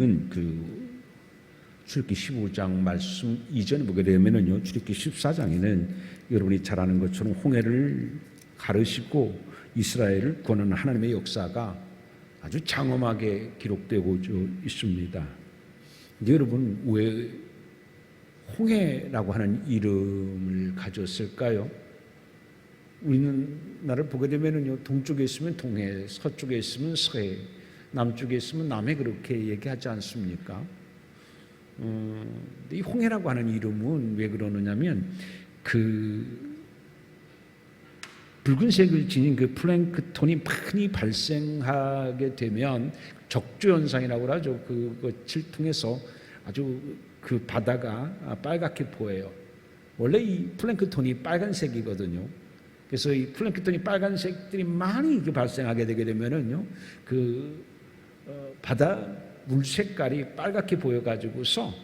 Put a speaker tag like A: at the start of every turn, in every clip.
A: 읽은 그 출애굽기 15장 말씀 이전에 보게 되면은요, 출애굽기 14장에는 여러분이 잘 아는 것처럼 홍해를 가르시고 이스라엘을 구원하는 하나님의 역사가 아주 장엄하게 기록되고 있습니다. 여러분, 왜 홍해라고 하는 이름을 가졌을까요? 우리나라를 보게 되면은요, 동쪽에 있으면 동해, 서쪽에 있으면 서해, 남쪽에 있으면 남해, 그렇게 얘기하지 않습니까? 이 홍해라고 하는 이름은 왜 그러느냐면 그 붉은색을 지닌 그 플랭크톤이 많이 발생하게 되면 적조현상이라고 하죠. 그것을 통해서 아주 그 바다가 빨갛게 보여요. 원래 이 플랭크톤이 빨간색이거든요. 그래서 이 플랭크톤이 빨간색들이 많이 발생하게 되게 되면은요, 바다 물 색깔이 빨갛게 보여가지고서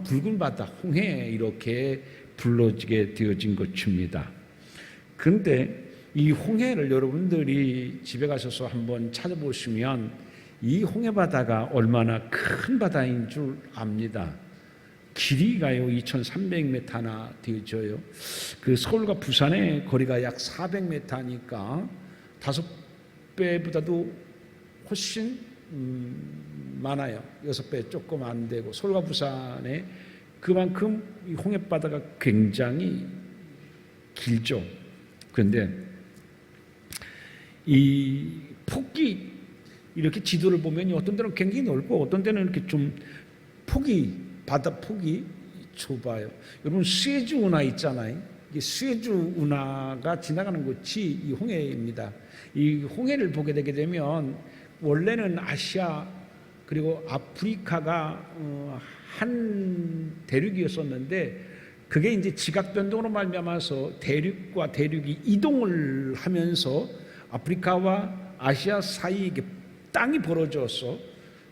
A: 붉은 바다, 홍해 이렇게 불러지게 되어진 것입니다. 그런데 이 홍해를 여러분들이 집에 가셔서 한번 찾아보시면 이 홍해 바다가 얼마나 큰 바다인 줄 압니다. 길이가요 2,300m나 되어져요. 그 서울과 부산의 거리가 약 400m니까 5배보다도 훨씬 많아요. 6배 조금 안 되고, 서울과 부산에 그만큼 이 홍해바다가 굉장히 길죠. 그런데 이 폭이 이렇게 지도를 보면 어떤 데는 굉장히 넓고 어떤 데는 이렇게 좀 바다 폭이 좁아요. 여러분, 수에즈 운하 있잖아요. 이게 수에즈 운하가 지나가는 곳이 이 홍해입니다. 이 홍해를 보게 되게 되면 원래는 아시아 그리고 아프리카가 한 대륙이었었는데, 그게 이제 지각 변동으로 말미암아서 대륙과 대륙이 이동을 하면서 아프리카와 아시아 사이에 땅이 벌어져서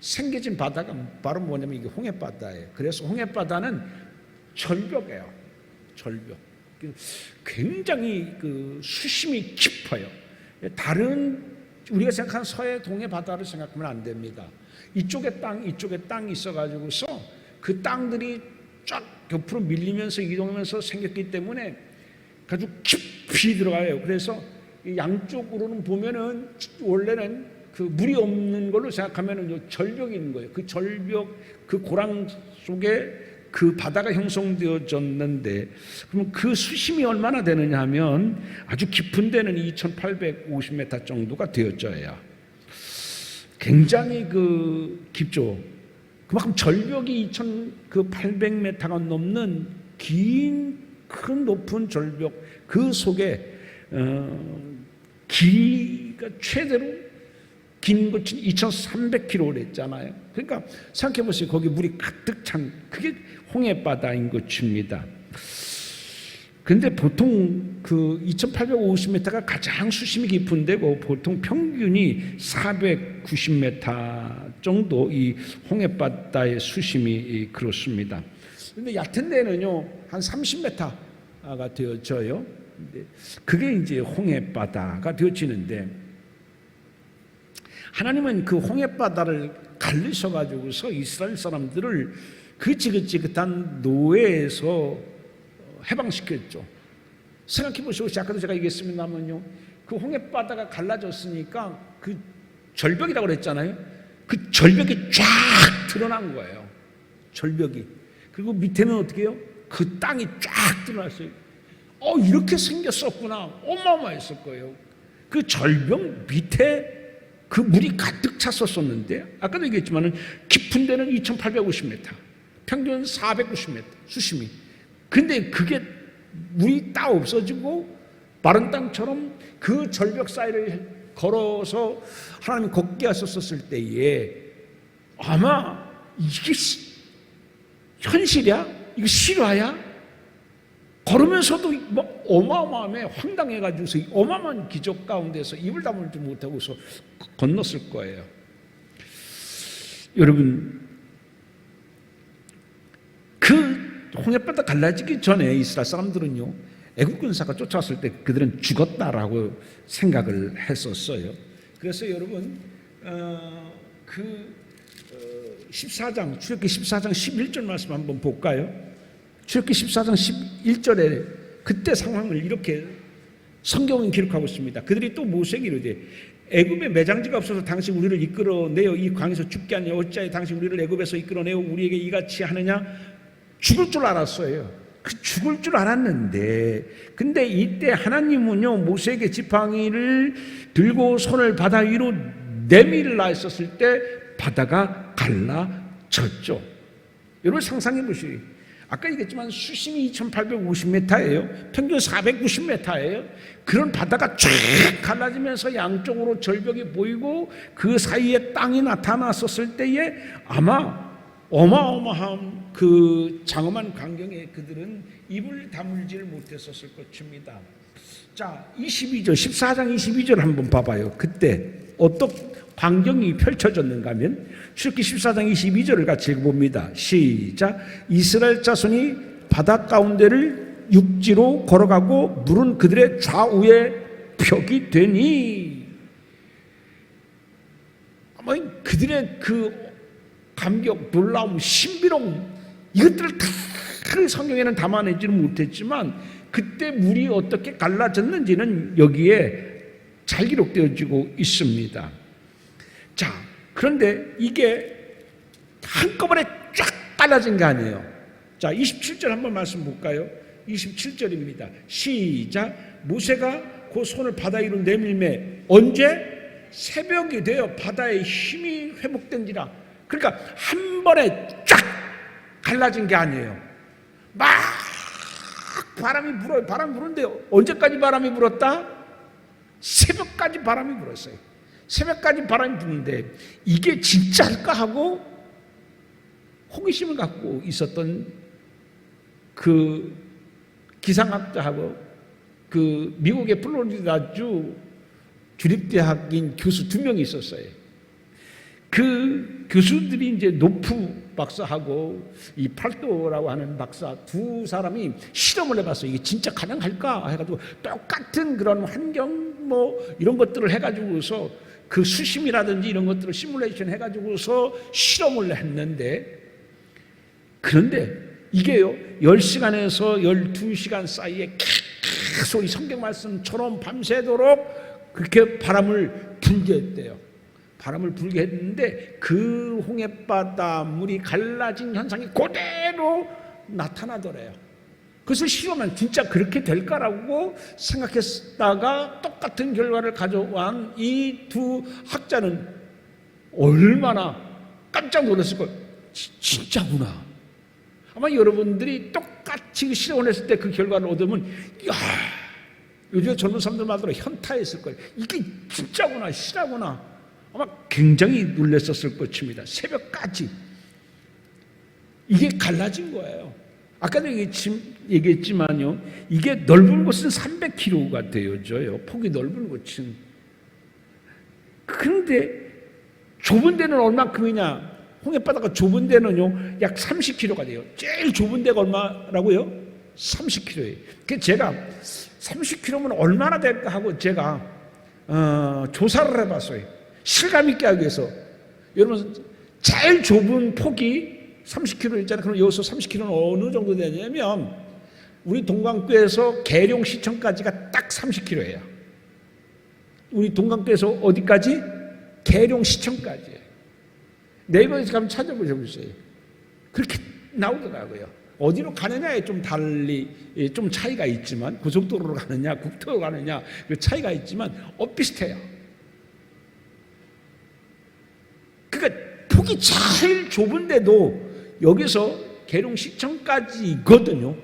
A: 생겨진 바다가 바로 뭐냐면 이게 홍해바다예요. 그래서 홍해바다는 절벽이에요. 절벽. 굉장히 그 수심이 깊어요. 다른 우리가 생각하는 서해 동해 바다를 생각하면 안 됩니다. 이쪽에 땅이 있어가지고서 그 땅들이 쫙 옆으로 밀리면서 이동하면서 생겼기 때문에 아주 깊이 들어가요. 그래서 양쪽으로는 보면은 원래는 그 물이 없는 걸로 생각하면은 절벽이 있는 거예요. 그 절벽, 그 고랑 속에 그 바다가 형성되어졌는데, 그러면 그 수심이 얼마나 되느냐 하면 아주 깊은 데는 2,850m 정도가 되어져야 굉장히 그 깊죠. 그만큼 절벽이 2,800m가 넘는 큰 높은 절벽, 그 속에 길이가 최대로 긴 것은 2,300km를 했잖아요. 그러니까 생각해 보세요. 거기 물이 가득 찬 그게 홍해바다인 것입니다. 근데 보통 그 2,850m가 가장 수심이 깊은 데고, 보통 평균이 490m 정도 이 홍해바다의 수심이 그렇습니다. 근데 얕은 데는요 한 30m가 되어져요. 그게 이제 홍해바다가 되어지는데, 하나님은 그 홍해바다를 갈리셔가지고서 이스라엘 사람들을 그 지긋지긋한 노예에서 해방시켰죠. 생각해 보시고, 아까도 제가 얘기했습니다만요, 그 홍해바다가 갈라졌으니까 그 절벽이라고 그랬잖아요. 그 절벽이 쫙 드러난 거예요. 절벽이. 그리고 밑에는 어떻게 해요? 그 땅이 쫙 드러났어요. 이렇게 생겼었구나. 어마어마했을 거예요. 그 절벽 밑에 그 물이 가득 찼었었는데, 아까도 얘기했지만 깊은 데는 2,850m, 평균 490m 수심이. 근데 그게 물이 딱 없어지고 마른 땅처럼 그 절벽 사이를 걸어서 하나님이 걷게 하셨었을 때에, 아마 이게 현실이야? 이거 실화야? 걸으면서도 뭐 어마어마함에 황당해가지고서 어마어마한 기적 가운데서 입을 다물지 못하고서 건넜을 거예요. 여러분, 그 홍해바다 갈라지기 전에 이스라엘 사람들은요, 애국 군사가 쫓아왔을 때 그들은 죽었다라고 생각을 했었어요. 그래서 여러분, 14장, 출애굽기 14장 11절 말씀 한번 볼까요? 출애굽기 14장 11절에 그때 상황을 이렇게 성경은 기록하고 있습니다. 그들이 또 모세에게 이르되 애굽에 매장지가 없어서 당신 우리를 이끌어내어 이 광에서 죽게 하냐 어찌하여 당신 우리를 애굽에서 이끌어내어 우리에게 이같이 하느냐. 죽을 줄 알았어요. 그 죽을 줄 알았는데 근데 이때 하나님은요 모세에게 지팡이를 들고 손을 바다 위로 내밀라 했었을 때 바다가 갈라졌죠. 여러분 상상해 보시죠. 아까 얘기했지만 수심이 2850m예요. 평균 490m예요. 그런 바다가 쫙 갈라지면서 양쪽으로 절벽이 보이고 그 사이에 땅이 나타났었을 때에 아마 어마어마한 그 장엄한 광경에 그들은 입을 다물지를 못했었을 것입니다. 자, 22절, 14장 22절 한번 봐봐요. 그때 어떤 광경이 펼쳐졌는가 하면 출애굽기 14장 22절을 같이 읽어봅니다. 시작. 이스라엘 자손이 바다 가운데를 육지로 걸어가고 물은 그들의 좌우에 벽이 되니. 아마 그들의 그 감격, 놀라움, 신비로움 이것들을 다 성경에는 담아내지는 못했지만 그때 물이 어떻게 갈라졌는지는 여기에 잘 기록되어지고 있습니다. 자, 그런데 이게 한꺼번에 쫙 갈라진 게 아니에요. 자, 27절 한번 말씀 볼까요? 27절입니다. 시작. 모세가 그 손을 바다 위로 내밀매 언제? 새벽이 되어 바다의 힘이 회복된지라. 그러니까 한 번에 쫙 갈라진 게 아니에요. 막 바람이 불어요. 바람이 부는데 언제까지 바람이 불었다? 새벽까지 바람이 불었어요. 새벽까지 바람이 부는데 이게 진짜일까 하고 호기심을 갖고 있었던 그 기상학자하고 그 미국의 플로리다주 주립대학인 교수 2명이 있었어요. 그 교수들이 이제 노프 박사하고 이 팔도라고 하는 박사 두 사람이 실험을 해봤어요. 이게 진짜 가능할까 해가지고 똑같은 그런 환경 뭐 이런 것들을 해가지고서 그 수심이라든지 이런 것들을 시뮬레이션 해가지고서 실험을 했는데 그런데 이게요 10시간에서 12시간 사이에 계속 이 성경 말씀처럼 밤새도록 그렇게 바람을 불게 했대요. 바람을 불게 했는데 그 홍해바다 물이 갈라진 현상이 그대로 나타나더래요. 그것을 실험하면 진짜 그렇게 될까라고 생각했다가 똑같은 결과를 가져온 이 두 학자는 얼마나 깜짝 놀랐을 거예요. 진짜구나. 아마 여러분들이 똑같이 실험을 했을 때 그 결과를 얻으면 이야, 요즘 젊은 사람들마다 현타했을 거예요. 이게 진짜구나, 실화구나. 아마 굉장히 놀랐었을 것입니다. 새벽까지 이게 갈라진 거예요. 아까도 얘기했지만요, 이게 넓은 곳은 300km가 되어져요. 폭이 넓은 곳은. 그런데 좁은 데는 얼마큼이냐? 홍해바다가 좁은 데는요, 약 30km가 돼요. 제일 좁은 데가 얼마라고요? 30km예요. 그래서 제가 30km면 얼마나 될까 하고 제가 조사를 해봤어요. 실감 있게 하기 위해서. 여러분, 제일 좁은 폭이 30km 있잖아요. 그럼 여기서 30km는 어느 정도 되냐면 우리 동강교에서 계룡시청까지가 딱 30km예요. 우리 동강교에서 어디까지? 계룡시청까지예요. 네이버에서 가면 찾아보셔보세요. 그렇게 나오더라고요. 어디로 가느냐에 좀 달리 좀 차이가 있지만 고속도로로 가느냐 국도로 가느냐 그 차이가 있지만 비슷해요. 그러니까 폭이 제일 좁은데도 여기서 계룡시청까지거든요.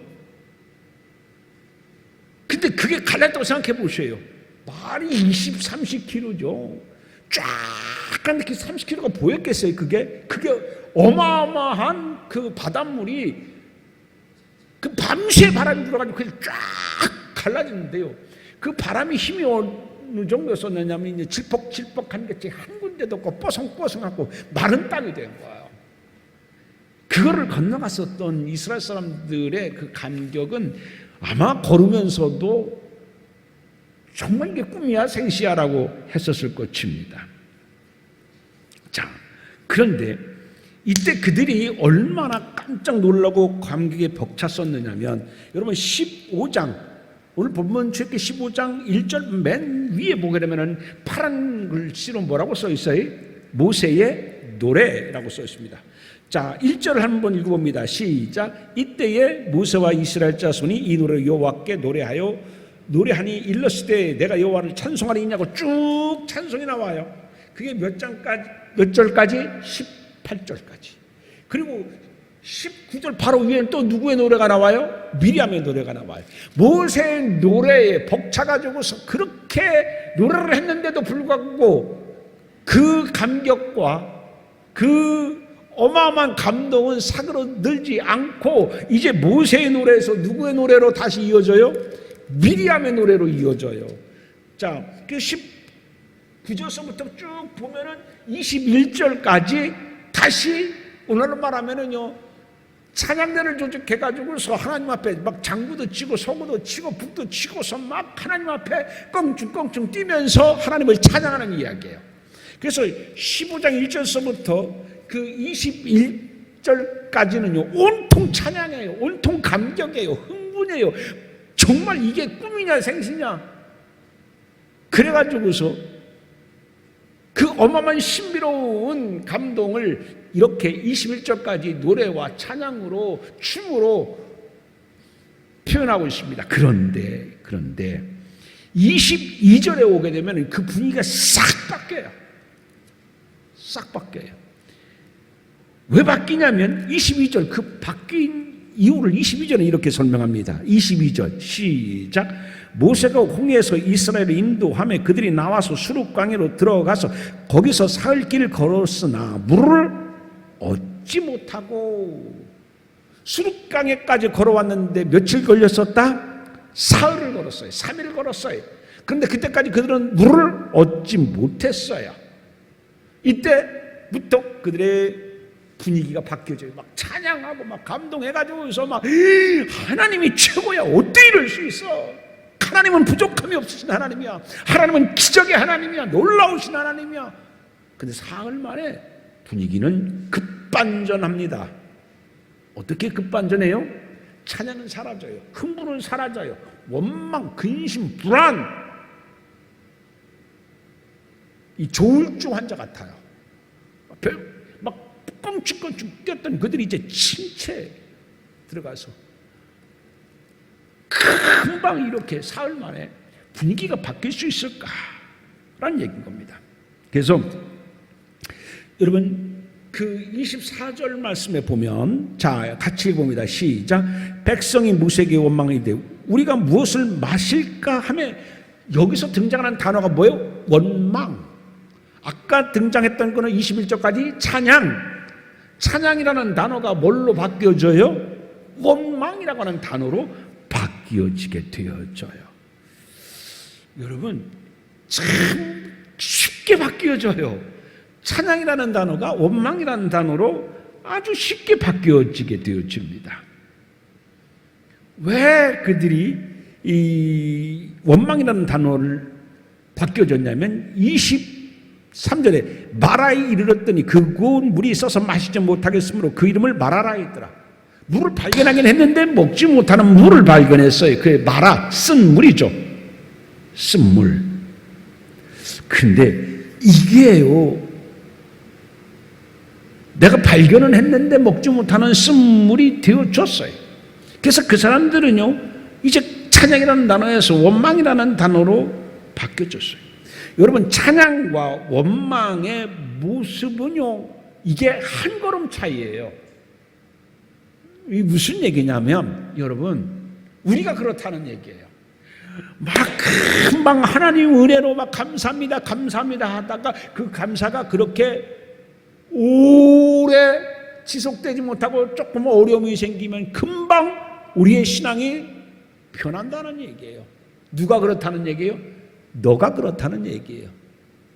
A: 근데 그게 갈랐다고 생각해 보세요. 말이 20, 30km죠. 쫙 이렇게 30km가 보였겠어요. 그게 어마어마한 그 바닷물이 그 밤새 바람이 불어가지고 그게 쫙 갈라지는데요. 그 바람이 힘이 어느 정도였었느냐면 이제 질퍽질퍽한 게 한 군데도 없고 뽀송뽀송하고 마른 땅이 된 거예요. 그거를 건너갔었던 이스라엘 사람들의 그 감격은 아마 걸으면서도 정말 이게 꿈이야 생시야라고 했었을 것입니다. 자, 그런데 이때 그들이 얼마나 깜짝 놀라고 감격에 벅찼었느냐면, 여러분 15장, 오늘 본문 출애굽기 15장 1절 맨 위에 보게 되면은 파란 글씨로 뭐라고 써 있어요? 모세의 노래라고 써 있습니다. 자, 1절을 한번 읽어봅니다. 시작. 이때에 모세와 이스라엘 자손이 이 노래를 여호와께 노래하니 일렀을 내가 여호와를 찬송하리냐고 쭉 찬송이 나와요. 그게 몇 절까지? 18절까지. 그리고 19절 바로 위에는 또 누구의 노래가 나와요? 미리암의 노래가 나와요. 모세의 노래에 벅차가지고서 그렇게 노래를 했는데도 불구하고 그 감격과 그 어마어마한 감동은 사그러들지 않고 이제 모세의 노래에서 누구의 노래로 다시 이어져요? 미리암의 노래로 이어져요. 자, 그 19절서부터 쭉 보면은 21절까지 다시 오늘로 말하면은요, 찬양대를 조직해가지고서 하나님 앞에 막 장구도 치고 소구도 치고 북도 치고서 막 하나님 앞에 껑충껑충 뛰면서 하나님을 찬양하는 이야기예요. 그래서 15장 1절서부터 그 21절까지는요 온통 찬양이에요. 온통 감격이에요. 흥분이에요. 정말 이게 꿈이냐 생시냐. 그래가지고서 그 어마어마한 신비로운 감동을 이렇게 21절까지 노래와 찬양으로 춤으로 표현하고 있습니다. 그런데 22절에 오게 되면 그 분위기가 싹 바뀌어요. 싹 바뀌어요. 왜 바뀌냐면 22절 그 바뀐 이유를 22절에 이렇게 설명합니다. 22절 시작. 모세가 홍해에서 이스라엘을 인도하며 그들이 나와서 수르강으로 들어가서 거기서 사흘 길을 걸었으나 물을 얻지 못하고. 수르강에까지 걸어왔는데 며칠 걸렸었다? 사흘을 걸었어요. 3일을 걸었어요. 그런데 그때까지 그들은 물을 얻지 못했어요. 이때부터 그들의 분위기가 바뀌어져요. 막 찬양하고 막 감동해가지고서 막 하나님이 최고야. 어떻게 이럴 수 있어? 하나님은 부족함이 없으신 하나님이야. 하나님은 기적의 하나님이야. 놀라우신 하나님이야. 근데 사흘 만에 분위기는 급반전합니다. 어떻게 급반전해요? 찬양은 사라져요. 흥분은 사라져요. 원망, 근심, 불안, 이 조울증 환자 같아요. 막 껑충껑충 뛰었던 그들이 이제 침체에 들어가서 금방 이렇게 사흘 만에 분위기가 바뀔 수 있을까라는 얘기인 겁니다. 그래서 여러분 그 24절 말씀에 보면, 자 같이 읽어봅니다. 시작. 백성이 모세에게 원망이 되 우리가 무엇을 마실까 하며, 여기서 등장하는 단어가 뭐예요? 원망. 아까 등장했던 거는 21절까지 찬양이라는 단어가 뭘로 바뀌어져요? 원망이라고 하는 단어로 바뀌어지게 되어져요. 여러분 참 쉽게 바뀌어져요. 찬양이라는 단어가 원망이라는 단어로 아주 쉽게 바뀌어지게 되어집니다. 왜 그들이 이 원망이라는 단어를 바뀌어졌냐면 23절에 마라에 이르렀더니 그 고운 물이 있어서 마시지 못하겠으므로 그 이름을 마라라 했더라. 물을 발견하긴 했는데 먹지 못하는 물을 발견했어요. 그게 마라, 쓴 물이죠. 쓴 물. 근데 이게요, 내가 발견은 했는데 먹지 못하는 쓴 물이 되어졌어요. 그래서 그 사람들은요 이제 찬양이라는 단어에서 원망이라는 단어로 바뀌어졌어요. 여러분 찬양과 원망의 모습은요 이게 한 걸음 차이예요. 이 무슨 얘기냐면 여러분 우리가 그렇다는 얘기예요. 막 금방 하나님 은혜로 막 감사합니다 하다가 그 감사가 그렇게 오래 지속되지 못하고 조금 어려움이 생기면 금방 우리의 신앙이 변한다는 얘기예요. 누가 그렇다는 얘기예요? 너가 그렇다는 얘기예요.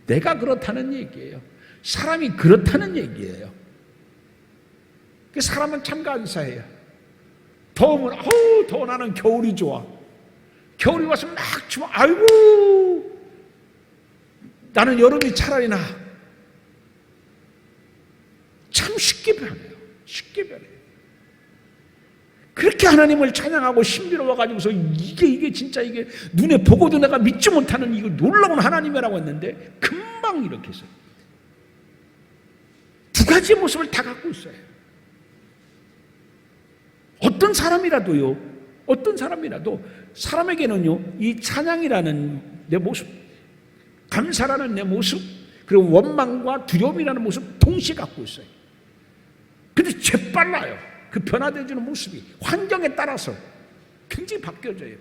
A: 내가 그렇다는 얘기예요. 사람이 그렇다는 얘기예요. 사람은 참 간사해요. 더우면 아우 더워 나는 겨울이 좋아. 겨울이 와서 막 추워 아이고 나는 여름이 차라리 나. 참 쉽게 변해요. 쉽게 변해요. 그렇게 하나님을 찬양하고 신비로워가지고서 이게 진짜 이게 눈에 보고도 내가 믿지 못하는 이거 놀라운 하나님이라고 했는데 금방 이렇게 해서 두 가지의 모습을 다 갖고 있어요. 어떤 사람이라도 사람에게는요, 이 찬양이라는 내 모습, 감사라는 내 모습, 그리고 원망과 두려움이라는 모습 동시에 갖고 있어요. 근데 재빨라요. 그 변화되어지는 모습이 환경에 따라서 굉장히 바뀌어져요.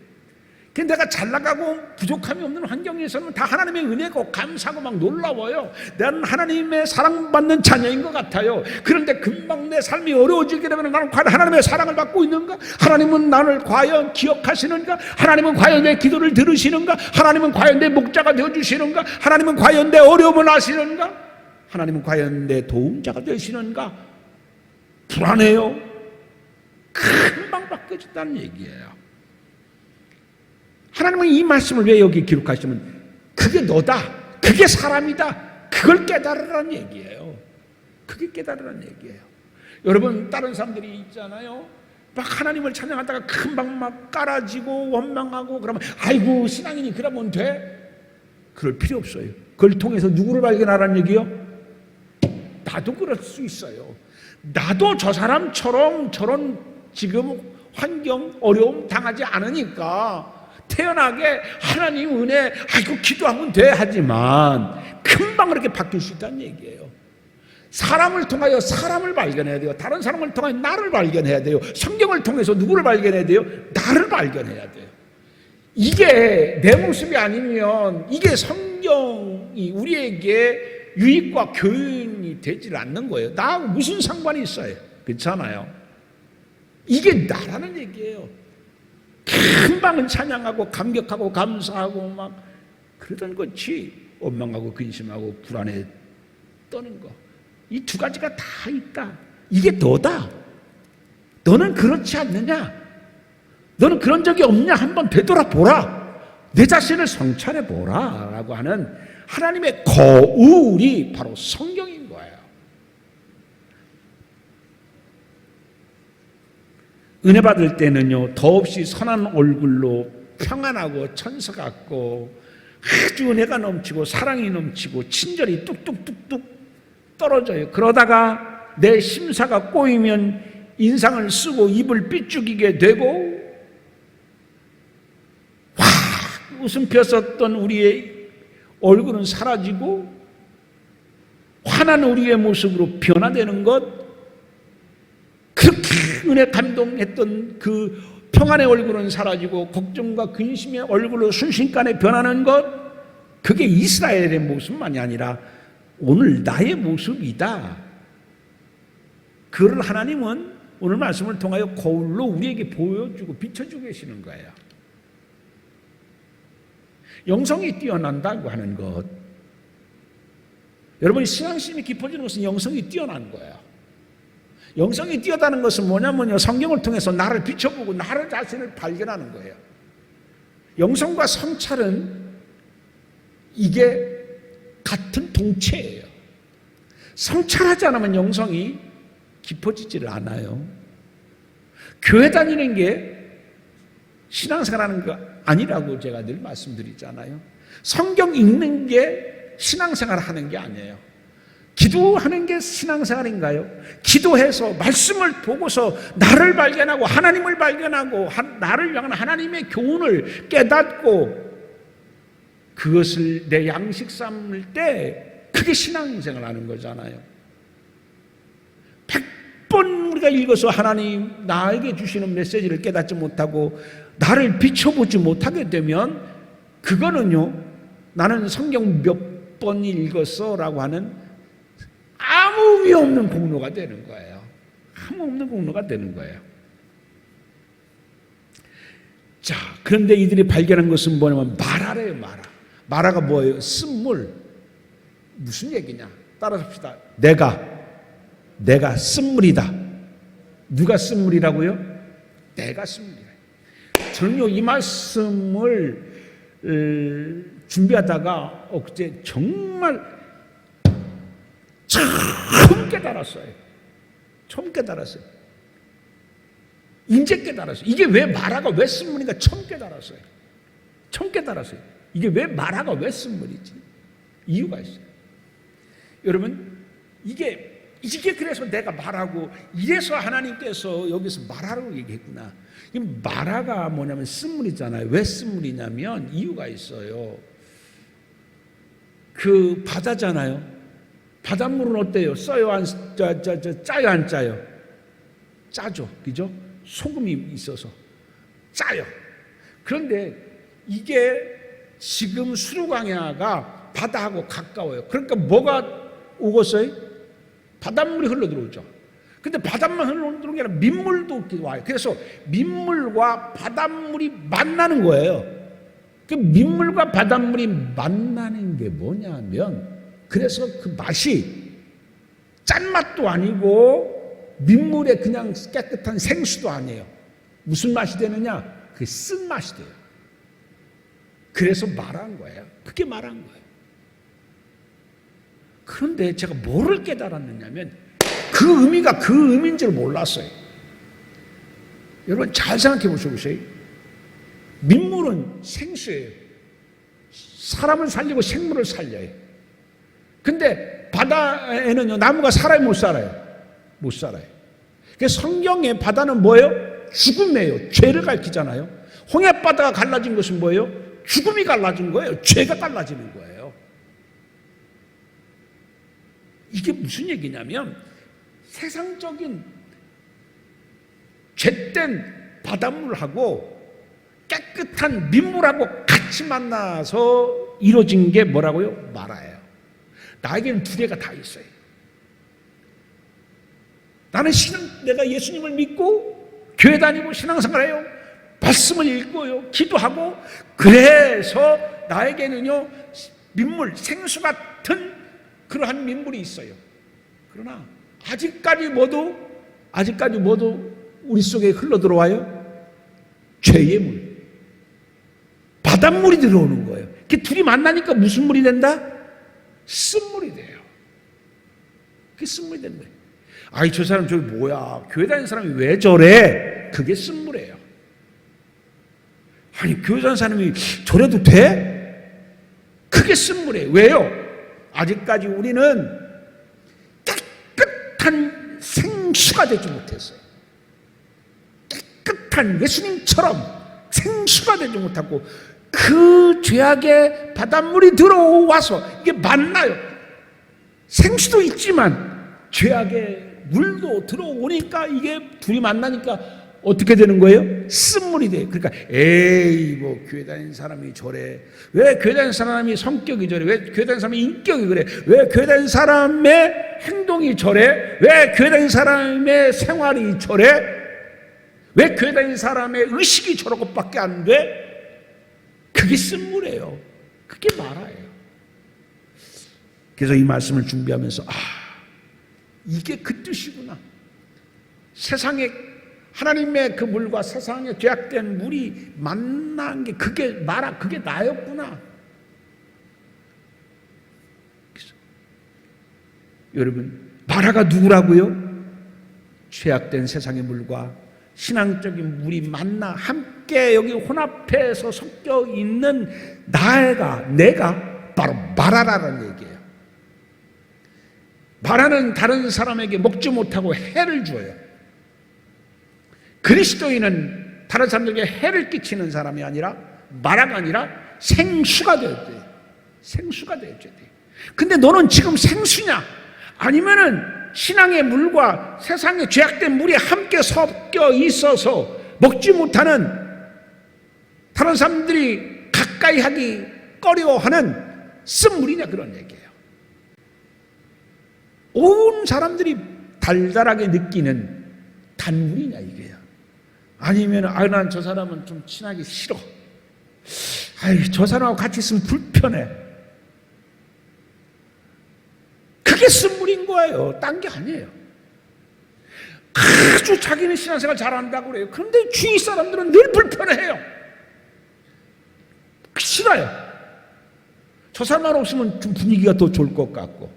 A: 내가 잘 나가고 부족함이 없는 환경에서는 다 하나님의 은혜고 감사하고 막 놀라워요. 나는 하나님의 사랑받는 자녀인 것 같아요. 그런데 금방 내 삶이 어려워지게 되면 나는 과연 하나님의 사랑을 받고 있는가? 하나님은 나를 과연 기억하시는가? 하나님은 과연 내 기도를 들으시는가? 하나님은 과연 내 목자가 되어주시는가? 하나님은 과연 내 어려움을 아시는가? 하나님은 과연 내 도움자가 되시는가? 불안해요. 금방 바뀌어졌다는 얘기예요. 하나님은 이 말씀을 왜 여기 기록하시면 그게 너다, 그게 사람이다, 그걸 깨달으라는 얘기예요. 그게 깨달으라는 얘기예요. 여러분, 다른 사람들이 있잖아요, 막 하나님을 찬양하다가 금방 막 깔아지고 원망하고 그러면 아이고 신앙이니 그러면 돼? 그럴 필요 없어요. 그걸 통해서 누구를 발견하라는 얘기요? 나도 그럴 수 있어요. 나도 저 사람처럼 저런 지금 환경 어려움 당하지 않으니까 태연하게 하나님 은혜 아이고 기도하면 돼 하지만 금방 그렇게 바뀔 수 있다는 얘기예요. 사람을 통하여 사람을 발견해야 돼요. 다른 사람을 통하여 나를 발견해야 돼요. 성경을 통해서 누구를 발견해야 돼요? 나를 발견해야 돼요. 이게 내 모습이 아니면 이게 성경이 우리에게 유익과 교훈이 되질 않는 거예요. 나하고 무슨 상관이 있어요? 그렇잖아요. 이게 나라는 얘기예요. 금방은 찬양하고 감격하고 감사하고 막 그러던 것이 원망하고 근심하고 불안해 떠는 거. 이 두 가지가 다 있다. 이게 너다. 너는 그렇지 않느냐? 너는 그런 적이 없냐? 한번 되돌아보라. 내 자신을 성찰해보라 라고 하는 하나님의 거울이 바로 성경인 거예요. 은혜 받을 때는요, 더없이 선한 얼굴로 평안하고 천사 같고 아주 은혜가 넘치고 사랑이 넘치고 친절이 뚝뚝뚝뚝 떨어져요. 그러다가 내 심사가 꼬이면 인상을 쓰고 입을 삐죽이게 되고 확 웃음 폈었던 우리의 얼굴은 사라지고 환한 우리의 모습으로 변화되는 것, 그렇게 은혜 감동했던 그 평안의 얼굴은 사라지고 걱정과 근심의 얼굴로 순식간에 변하는 것, 그게 이스라엘의 모습만이 아니라 오늘 나의 모습이다. 그를 하나님은 오늘 말씀을 통하여 거울로 우리에게 보여주고 비춰주고 계시는 거예요. 영성이 뛰어난다고 하는 것, 여러분이 신앙심이 깊어지는 것은 영성이 뛰어난 거예요. 영성이 뛰어나는 것은 뭐냐면요, 성경을 통해서 나를 비춰보고 나를 자신을 발견하는 거예요. 영성과 성찰은 이게 같은 동체예요. 성찰하지 않으면 영성이 깊어지지를 않아요. 교회 다니는 게 신앙생활하는 거 아니라고 제가 늘 말씀드리잖아요. 성경 읽는 게 신앙생활 하는 게 아니에요. 기도하는 게 신앙생활인가요? 기도해서 말씀을 보고서 나를 발견하고 하나님을 발견하고 나를 향한 하나님의 교훈을 깨닫고 그것을 내 양식 삼을 때 그게 신앙생활 하는 거잖아요. 100번 우리가 읽어서 하나님 나에게 주시는 메시지를 깨닫지 못하고 나를 비춰보지 못하게 되면 그거는요, 나는 성경 몇 번 읽었어 라고 하는 아무 의미 없는 공로가 되는 거예요. 아무 없는 공로가 되는 거예요. 자, 그런데 이들이 발견한 것은 뭐냐면 마라래요. 마라가 뭐예요? 쓴물. 무슨 얘기냐? 따라서 합시다. 내가 쓴물이다. 누가 쓴물이라고요? 내가 쓴물이다. 저는요, 이 말씀을 준비하다가 엊그제 정말 처음 깨달았어요. 처음 깨달았어요. 이제 깨달았어요. 이게 왜 마라가 왜 쓴물인가 처음 깨달았어요. 처음 깨달았어요. 이게 왜 마라가 왜 쓴물이지? 이유가 있어요. 여러분, 이게 그래서 내가 말하고 이래서 하나님께서 여기서 말하라고 얘기했구나. 마라가 뭐냐면 쓴물이잖아요. 왜 쓴물이냐면 이유가 있어요. 그 바다잖아요. 바닷물은 어때요? 써요? 짜요? 안 짜요? 짜죠. 그죠? 소금이 있어서 짜요. 그런데 이게 지금 수르광야가 바다하고 가까워요. 그러니까 뭐가 오겠어요? 바닷물이 흘러들어오죠. 근데 바닷물만 흘러들어오는 게 아니라 민물도 와요. 그래서 민물과 바닷물이 만나는 거예요. 그 민물과 바닷물이 만나는 게 뭐냐면, 그래서 그 맛이 짠맛도 아니고 민물의 그냥 깨끗한 생수도 아니에요. 무슨 맛이 되느냐? 그게 쓴맛이 돼요. 그래서 말한 거예요. 그게 말한 거예요. 그런데 제가 뭐를 깨달았느냐면 그 의미가 그 의미인 줄 몰랐어요. 여러분 잘 생각해 보세요. 민물은 생수예요. 사람을 살리고 생물을 살려요. 근데 바다에는요, 나무가 살아요, 못 살아요? 못 살아요. 그래서 성경에 바다는 뭐예요? 죽음이에요. 죄를 가리키잖아요. 홍해바다가 갈라진 것은 뭐예요? 죽음이 갈라진 거예요. 죄가 갈라지는 거예요. 이게 무슨 얘기냐면 세상적인 죄된 바닷물하고 깨끗한 민물하고 같이 만나서 이루어진 게 뭐라고요? 마라예요. 나에게는 두 개가 다 있어요. 나는 내가 예수님을 믿고 교회 다니고 신앙생활해요. 말씀을 읽고요. 기도하고. 그래서 나에게는요, 민물, 생수 같은 그러한 민물이 있어요. 그러나 아직까지 뭐도 우리 속에 흘러들어와요? 죄의 물. 바닷물이 들어오는 거예요. 그 둘이 만나니까 무슨 물이 된다? 쓴물이 돼요. 그게 쓴물이 되는 거예요. 아이, 저 사람 저기 뭐야? 교회 다니는 사람이 왜 저래? 그게 쓴물이에요. 아니, 교회 다니는 사람이 저래도 돼? 그게 쓴물이에요. 왜요? 아직까지 우리는 깨끗한 생수가 되지 못했어요. 깨끗한 예수님처럼 생수가 되지 못하고 그 죄악의 바닷물이 들어와서 이게 만나요. 생수도 있지만 죄악의 물도 들어오니까 이게 둘이 만나니까 어떻게 되는 거예요? 쓴물이 돼요. 그러니까 에이, 뭐 교회 다니는 사람이 저래. 왜 교회 다니는 사람이 성격이 저래? 왜 교회 다니는 사람이 인격이 그래? 왜 교회 다니는 사람의 행동이 저래? 왜 교회 다니는 사람의 생활이 저래? 왜 교회 다니는 사람의 의식이 저런 것밖에 안 돼? 그게 쓴물이에요. 그게 마라예요. 그래서 이 말씀을 준비하면서 이게 그 뜻이구나. 세상에 하나님의 그 물과 세상에 죄악된 물이 만난 게 그게 마라, 그게 나였구나. 여러분, 마라가 누구라고요? 죄악된 세상의 물과 신앙적인 물이 만나 함께 여기 혼합해서 섞여 있는 내가 바로 마라라는 얘기예요. 마라는 다른 사람에게 먹지 못하고 해를 줘요. 그리스도인은 다른 사람들에게 해를 끼치는 사람이 아니라, 마라가 아니라 생수가 되어야 돼요. 생수가 되어야 돼요. 근데 너는 지금 생수냐? 아니면은 신앙의 물과 세상의 죄악된 물이 함께 섞여 있어서 먹지 못하는, 다른 사람들이 가까이 하기 꺼려하는 쓴물이냐, 그런 얘기예요. 온 사람들이 달달하게 느끼는 단물이냐, 이게요. 아니면 난 저 사람은 좀 친하기 싫어. 저 사람하고 같이 있으면 불편해. 그게 쓴물인 거예요. 딴 게 아니에요. 아주 자기는 신앙생활 잘한다고 그래요. 그런데 주위 사람들은 늘 불편해해요. 싫어요. 저 사람만 없으면 좀 분위기가 더 좋을 것 같고,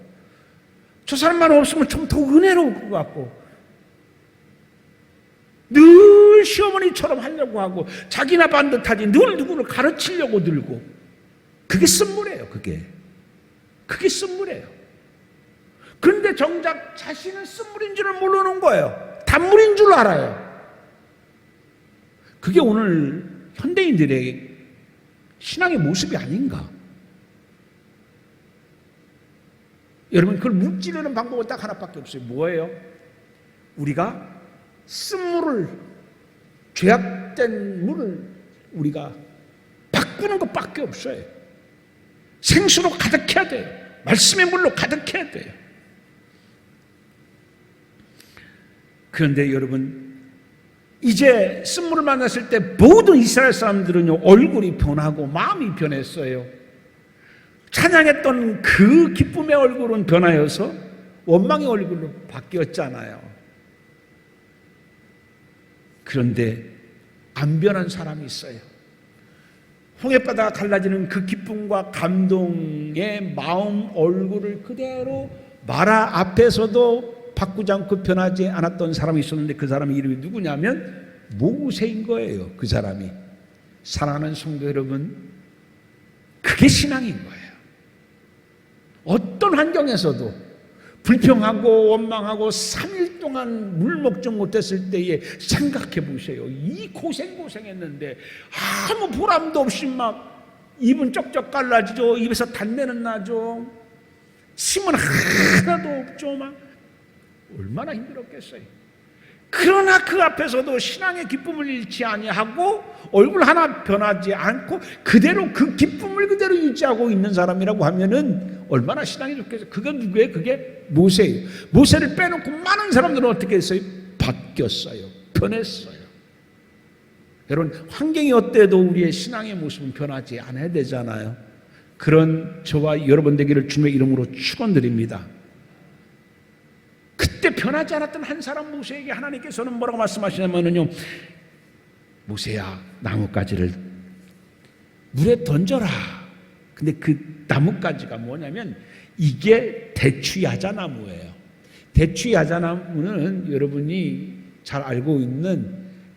A: 저 사람만 없으면 좀 더 은혜로울 것 같고, 늘 시어머니처럼 하려고 하고 자기나 반듯하지 늘 누구를 가르치려고 들고 그게 쓴물이에요. 그게 쓴물이에요. 그런데 정작 자신은 쓴물인 줄을 모르는 거예요. 단물인 줄 알아요. 그게 오늘 현대인들의 신앙의 모습이 아닌가. 여러분 그걸 무찌르는 방법은 딱 하나밖에 없어요. 뭐예요? 우리가 쓴물을 죄악된 물을 우리가 바꾸는 것밖에 없어요. 생수로 가득해야 돼요. 말씀의 물로 가득해야 돼요. 그런데 여러분 이제 쓴물을 만났을 때 모든 이스라엘 사람들은요 얼굴이 변하고 마음이 변했어요. 찬양했던 그 기쁨의 얼굴은 변하여서 원망의 얼굴로 바뀌었잖아요. 그런데 안 변한 사람이 있어요. 홍해바다가 갈라지는 그 기쁨과 감동의 마음 얼굴을 그대로 마라 앞에서도 바꾸지 않고 변하지 않았던 사람이 있었는데 그 사람의 이름이 누구냐면 모세인 거예요. 그 사람이. 사랑하는 성도 여러분, 그게 신앙인 거예요. 어떤 환경에서도 불평하고 원망하고 3일 동안 물 먹지 못했을 때에 생각해 보세요. 이 고생했는데 아무 보람도 없이 막 입은 쩍쩍 갈라지죠. 입에서 단내는 나죠. 힘은 하나도 없죠. 막 얼마나 힘들었겠어요. 그러나 그 앞에서도 신앙의 기쁨을 잃지 아니하고 얼굴 하나 변하지 않고 그대로 그 기쁨을 그대로 유지하고 있는 사람이라고 하면은 얼마나 신앙이 좋겠어요. 그건 누구예요? 그게 모세예요. 모세를 빼놓고 많은 사람들은 어떻게 했어요? 바뀌었어요. 변했어요. 여러분 환경이 어때도 우리의 신앙의 모습은 변하지 않아야 되잖아요. 그런 저와 여러분 되기를 주님의 이름으로 축원드립니다. 그때 변하지 않았던 한 사람 모세에게 하나님께서는 뭐라고 말씀하시냐면요, 모세야 나뭇가지를 물에 던져라. 근데 그 나뭇가지가 뭐냐면 이게 대추야자나무예요. 대추야자나무는 여러분이 잘 알고 있는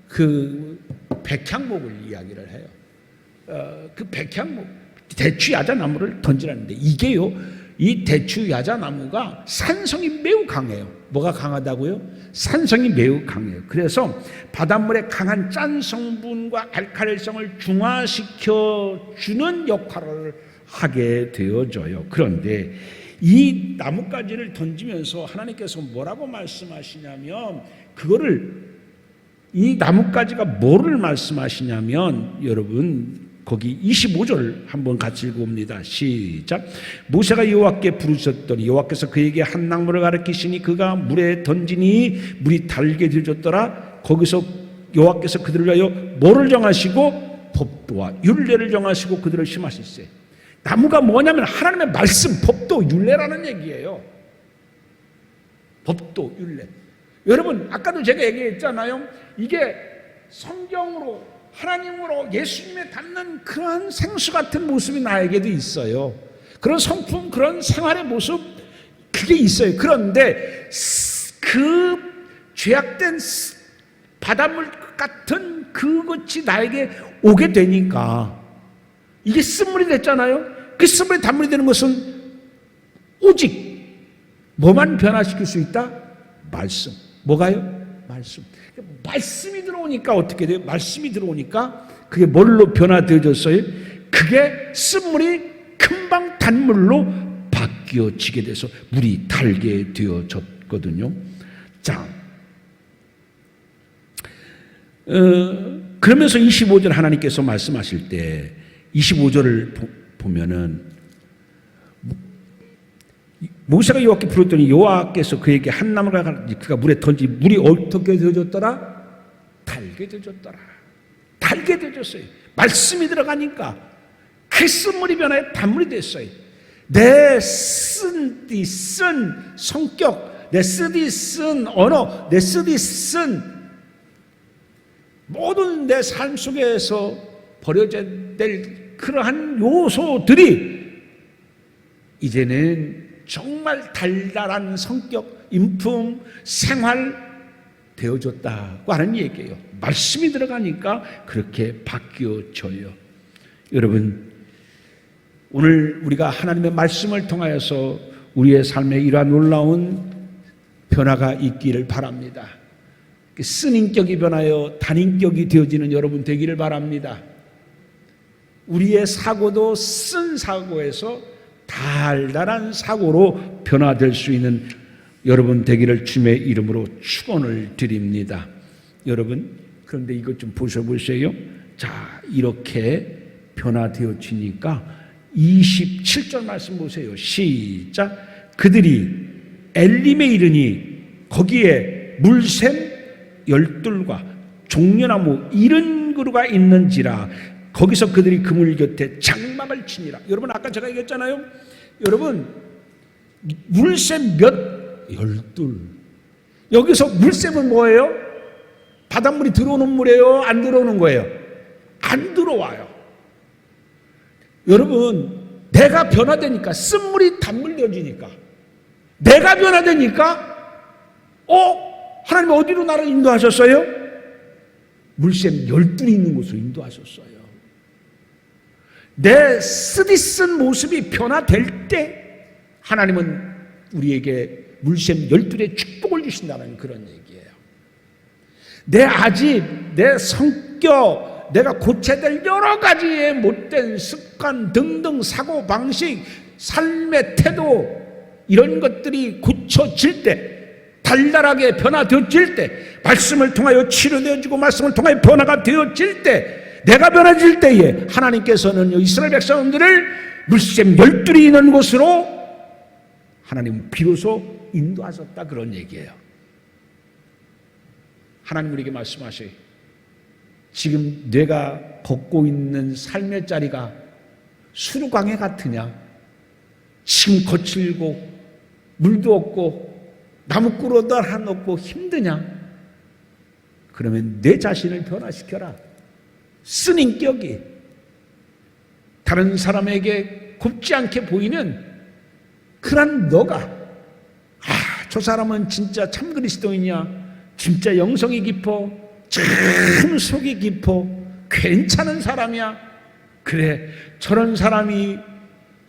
A: 그 백향목을 이야기를 해요. 그 백향목 대추야자나무를 던지라는데 이게요, 이 대추야자나무가 산성이 매우 강해요. 뭐가 강하다고요? 산성이 매우 강해요. 그래서 바닷물의 강한 짠 성분과 알칼리성을 중화시켜 주는 역할을 하게 되어져요. 그런데 이 나뭇가지를 던지면서 하나님께서 뭐라고 말씀하시냐면 이 나뭇가지가 뭐를 말씀하시냐면 여러분 거기 25절 한번 같이 읽어봅니다. 시작. 모세가 여호와께 부르셨더니 여호와께서 그에게 한 나무를 가르치시니 그가 물에 던지니 물이 달게 되어졌더라. 거기서 여호와께서 그들을 위하여 뭐를 정하시고 법도와 율례를 정하시고 그들을 심하실세. 나무가 뭐냐면 하나님의 말씀, 법도, 율례라는 얘기예요. 법도, 율례. 여러분 아까도 제가 얘기했잖아요. 이게 성경으로 하나님으로 예수님에 닮는 그런 생수 같은 모습이 나에게도 있어요. 그런 성품, 그런 생활의 모습 그게 있어요. 그런데 그 죄악된 바닷물 같은 그것이 나에게 오게 되니까 이게 쓴물이 됐잖아요. 그 쓴물이 단물이 되는 것은 오직 뭐만 변화시킬 수 있다? 말씀. 뭐가요? 말씀. 말씀이 들어오니까 어떻게 돼요? 말씀이 들어오니까 그게 뭘로 변화되어졌어요? 그게 쓴물이 금방 단물로 바뀌어지게 돼서 물이 달게 되어졌거든요. 자, 그러면서 25절 하나님께서 말씀하실 때 25절을 보면은 모세가 여호와께 부르더니 여호와께서 그에게 한 나무가 그가 물에 던지 물이 어떻게 되어졌더라? 달게 되어졌더라. 달게 되어졌어요. 말씀이 들어가니까 그 쓴물이 변하여 단물이 됐어요. 내 쓰디 쓴 성격, 내 쓰디 쓴 언어, 내 쓰디 쓴 모든 내 삶 속에서 버려져야 될 그러한 요소들이 이제는 정말 달달한 성격, 인품, 생활 되어졌다고 하는 얘기예요. 말씀이 들어가니까 그렇게 바뀌어져요. 여러분, 오늘 우리가 하나님의 말씀을 통하여서 우리의 삶에 이러한 놀라운 변화가 있기를 바랍니다. 쓴인격이 변하여 단인격이 되어지는 여러분 되기를 바랍니다. 우리의 사고도 쓴 사고에서 달달한 사고로 변화될 수 있는 여러분 되기를 주님의 이름으로 축원을 드립니다. 여러분, 그런데 이것 좀 보셔보세요. 자, 이렇게 변화되어지니까 27절 말씀 보세요. 시작. 그들이 엘림에 이르니 거기에 물샘 12과 종려나무 70그루가 있는지라. 거기서 그들이 그물 곁에 장막을 치니라. 여러분, 아까 제가 얘기했잖아요. 여러분, 물샘 몇? 12. 여기서 물샘은 뭐예요? 바닷물이 들어오는 물이에요? 안 들어오는 거예요? 안 들어와요. 여러분, 내가 변화되니까, 쓴물이 단물 되어지니까, 내가 변화되니까, 하나님 어디로 나를 인도하셨어요? 물샘 12이 있는 곳으로 인도하셨어요. 내 쓰디쓴 모습이 변화될 때 하나님은 우리에게 물샘 12의 축복을 주신다는 그런 얘기예요. 내 아집, 내 성격, 내가 고쳐야 될 여러 가지의 못된 습관 등등 사고방식, 삶의 태도, 이런 것들이 고쳐질 때, 달달하게 변화되어질 때, 말씀을 통하여 치료되어지고 말씀을 통하여 변화가 되어질 때, 내가 변화질 때에 하나님께서는 이스라엘 백성들을 물샘 12이 있는 곳으로 하나님 비로소 인도하셨다, 그런 얘기예요. 하나님 우리에게 말씀하셔요. 지금 내가 걷고 있는 삶의 자리가 수루광해 같으냐? 지금 거칠고 물도 없고 나무꾸러도 하나 없고 힘드냐? 그러면 내 자신을 변화시켜라. 쓴 인격이 다른 사람에게 곱지 않게 보이는 그런 너가, 저 사람은 진짜 참 그리스도인이야, 진짜 영성이 깊어, 참 속이 깊어, 괜찮은 사람이야, 그래, 저런 사람이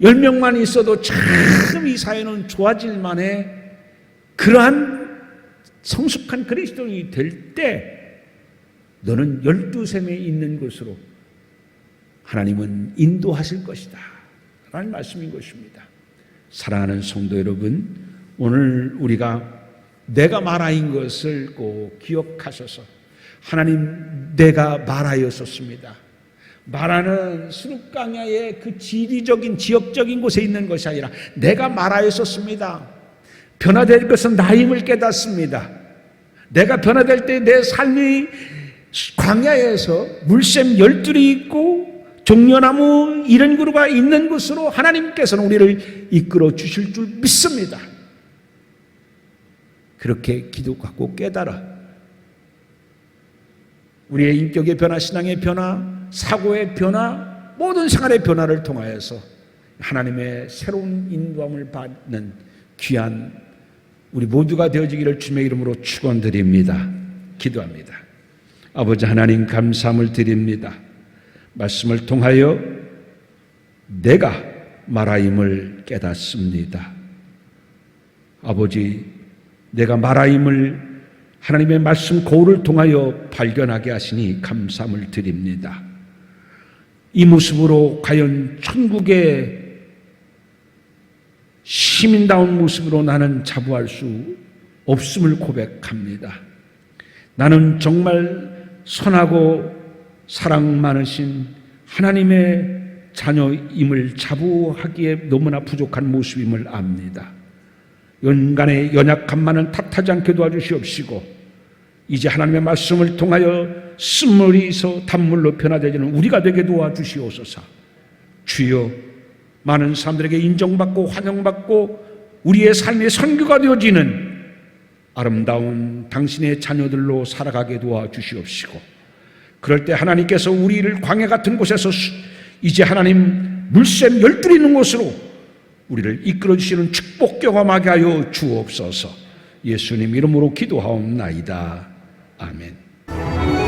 A: 10명만 있어도 참 이 사회는 좋아질 만해, 그러한 성숙한 그리스도인이 될 때 너는 12샘에 있는 곳으로 하나님은 인도하실 것이다 라는 말씀인 것입니다. 사랑하는 성도 여러분, 오늘 우리가 내가 마라인 것을 꼭 기억하셔서, 하나님, 내가 마라였었습니다. 마라는 수륙강야의 그 지리적인 지역적인 곳에 있는 것이 아니라 내가 마라였었습니다. 변화될 것은 나임을 깨닫습니다. 내가 변화될 때 내 삶이 광야에서 물샘 12이 있고 종려나무 70그루가 있는 곳으로 하나님께서는 우리를 이끌어 주실 줄 믿습니다. 그렇게 기도하고 깨달아 우리의 인격의 변화, 신앙의 변화, 사고의 변화, 모든 생활의 변화를 통하여서 하나님의 새로운 인도함을 받는 귀한 우리 모두가 되어지기를 주님의 이름으로 축원드립니다. 기도합니다. 아버지 하나님, 감사함을 드립니다. 말씀을 통하여 내가 마라임을 깨닫습니다. 아버지, 내가 마라임을 하나님의 말씀 거울을 통하여 발견하게 하시니 감사함을 드립니다. 이 모습으로 과연 천국의 시민다운 모습으로 나는 자부할 수 없음을 고백합니다. 나는 정말 선하고 사랑 많으신 하나님의 자녀임을 자부하기에 너무나 부족한 모습임을 압니다. 연간의 연약함만은 탓하지 않게 도와주시옵시고, 이제 하나님의 말씀을 통하여 쓴물이 있어 단물로 변화되지는 우리가 되게 도와주시옵소서. 주여, 많은 사람들에게 인정받고 환영받고 우리의 삶의 선교가 되어지는 아름다운 당신의 자녀들로 살아가게 도와주시옵시고, 그럴 때 하나님께서 우리를 광야 같은 곳에서 이제 하나님 물샘 12이 있는 곳으로 우리를 이끌어주시는 축복 경험하게 하여 주옵소서. 예수님 이름으로 기도하옵나이다. 아멘.